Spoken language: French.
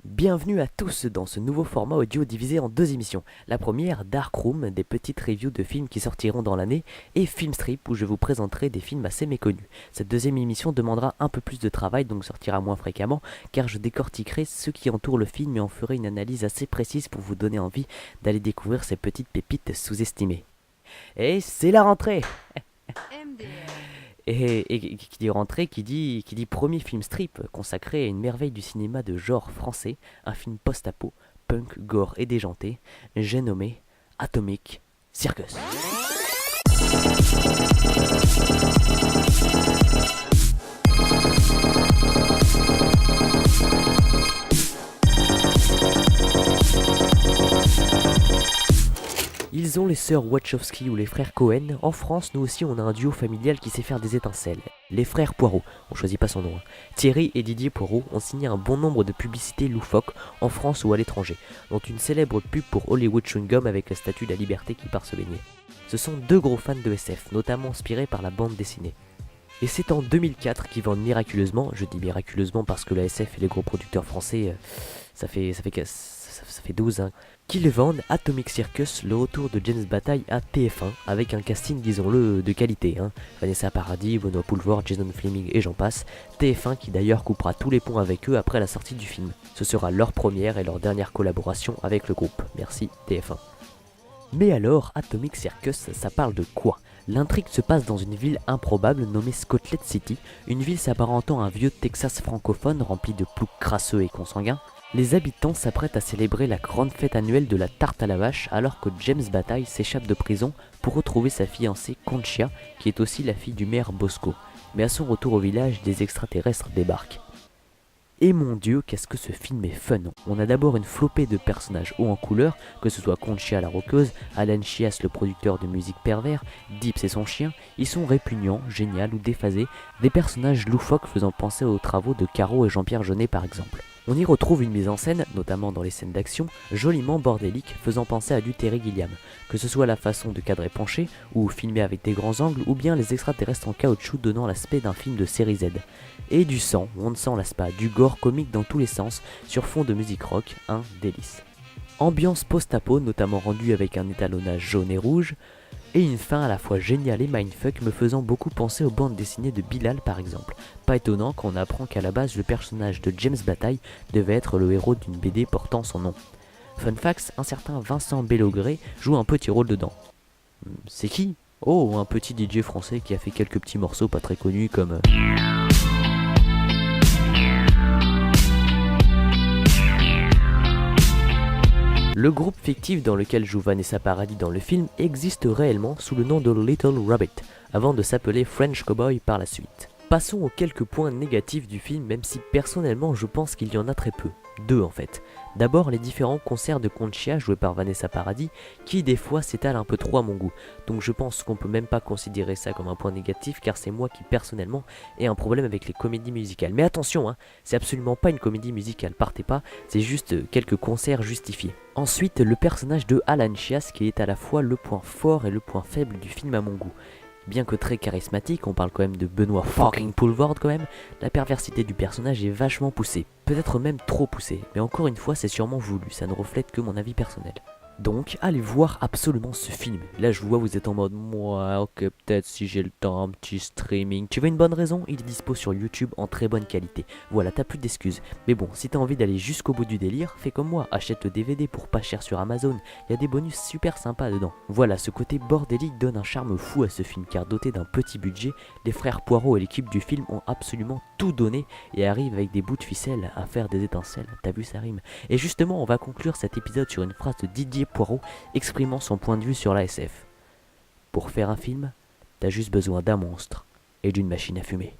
Bienvenue à tous dans ce nouveau format audio divisé en deux émissions. La première, Dark Room, des petites reviews de films qui sortiront dans l'année, et Filmstrip où je vous présenterai des films assez méconnus. Cette deuxième émission demandera un peu plus de travail, donc sortira moins fréquemment, car je décortiquerai ce qui entoure le film et en ferai une analyse assez précise pour vous donner envie d'aller découvrir ces petites pépites sous-estimées. Et c'est la rentrée! Et qui dit rentrée, qui dit premier film strip consacré à une merveille du cinéma de genre français, un film post-apo, punk, gore et déjanté, j'ai nommé Atomic Circus. Ils ont les sœurs Wachowski ou les frères Cohen. En France, nous aussi, on a un duo familial qui sait faire des étincelles. Les frères Poirot, on choisit pas son nom. Thierry et Didier Poirot ont signé un bon nombre de publicités loufoques en France ou à l'étranger, dont une célèbre pub pour Hollywood Chewing Gum avec la statue de la liberté qui part se baigner. Ce sont deux gros fans de SF, notamment inspirés par la bande dessinée. Et c'est en 2004 qu'ils vendent miraculeusement, je dis miraculeusement parce que la SF et les gros producteurs français, ça fait 12 ans, qu'ils vendent Atomic Circus, le retour de James Bataille à TF1, avec un casting, disons-le, de qualité. Vanessa Paradis, Benoît Poelvoort, Jason Flemyng et j'en passe. TF1 qui d'ailleurs coupera tous les ponts avec eux après la sortie du film. Ce sera leur première et leur dernière collaboration avec le groupe. Merci TF1. Mais alors, Atomic Circus, ça parle de quoi ? L'intrigue se passe dans une ville improbable nommée Scotlet City, une ville s'apparentant à un vieux Texas francophone rempli de ploucs crasseux et consanguins. Les habitants s'apprêtent à célébrer la grande fête annuelle de la tarte à la vache alors que James Bataille s'échappe de prison pour retrouver sa fiancée Conchia, qui est aussi la fille du maire Bosco. Mais à son retour au village, des extraterrestres débarquent. Et mon dieu, qu'est-ce que ce film est fun! On a d'abord une flopée de personnages hauts en couleur, que ce soit Conchia la roqueuse, Alan Chias le producteur de musique pervers, Dips et son chien, ils sont répugnants, géniaux ou déphasés, des personnages loufoques faisant penser aux travaux de Caro et Jean-Pierre Jeunet par exemple. On y retrouve une mise en scène, notamment dans les scènes d'action, joliment bordélique, faisant penser à du Terry Gilliam, que ce soit la façon de cadrer penché, ou filmer avec des grands angles, ou bien les extraterrestres en caoutchouc donnant l'aspect d'un film de série Z. Et du sang, on ne s'en lasse pas, du gore comique dans tous les sens, sur fond de musique rock, un délice. Ambiance post-apo, notamment rendue avec un étalonnage jaune et rouge, et une fin à la fois géniale et mindfuck me faisant beaucoup penser aux bandes dessinées de Bilal par exemple. Pas étonnant quand on apprend qu'à la base le personnage de James Bataille devait être le héros d'une BD portant son nom. Fun fact, un certain Vincent Bellogré joue un petit rôle dedans. C'est qui ? Oh, un petit DJ français qui a fait quelques petits morceaux pas très connus comme... Le groupe fictif dans lequel joue Vanessa Paradis dans le film existe réellement sous le nom de Little Rabbit, avant de s'appeler French Cowboy par la suite. Passons aux quelques points négatifs du film, même si personnellement je pense qu'il y en a très peu. Deux en fait. D'abord les différents concerts de Conchia joués par Vanessa Paradis, qui des fois s'étalent un peu trop à mon goût. Donc je pense qu'on peut même pas considérer ça comme un point négatif, car c'est moi qui personnellement ai un problème avec les comédies musicales. Mais attention, c'est absolument pas une comédie musicale, partez pas, c'est juste quelques concerts justifiés. Ensuite, le personnage de Alan Chias qui est à la fois le point fort et le point faible du film à mon goût. Bien que très charismatique, on parle quand même de Benoît fucking Poelvoort quand même, la perversité du personnage est vachement poussée, peut-être même trop poussée, mais encore une fois c'est sûrement voulu, ça ne reflète que mon avis personnel. Donc, allez voir absolument ce film. Là, je vous vois, vous êtes en mode, moi, ok, peut-être si j'ai le temps, un petit streaming. Tu veux une bonne raison? Il est dispo sur YouTube en très bonne qualité. Voilà, t'as plus d'excuses. Mais bon, si t'as envie d'aller jusqu'au bout du délire, fais comme moi, achète le DVD pour pas cher sur Amazon. Il y a des bonus super sympas dedans. Voilà, ce côté bordélique donne un charme fou à ce film, car doté d'un petit budget, les frères Poirot et l'équipe du film ont absolument tout donné et arrivent avec des bouts de ficelle à faire des étincelles. T'as vu, ça rime. Et justement, on va conclure cet épisode sur une phrase de Didier Poirot exprimant son point de vue sur la SF. Pour faire un film, t'as juste besoin d'un monstre et d'une machine à fumer.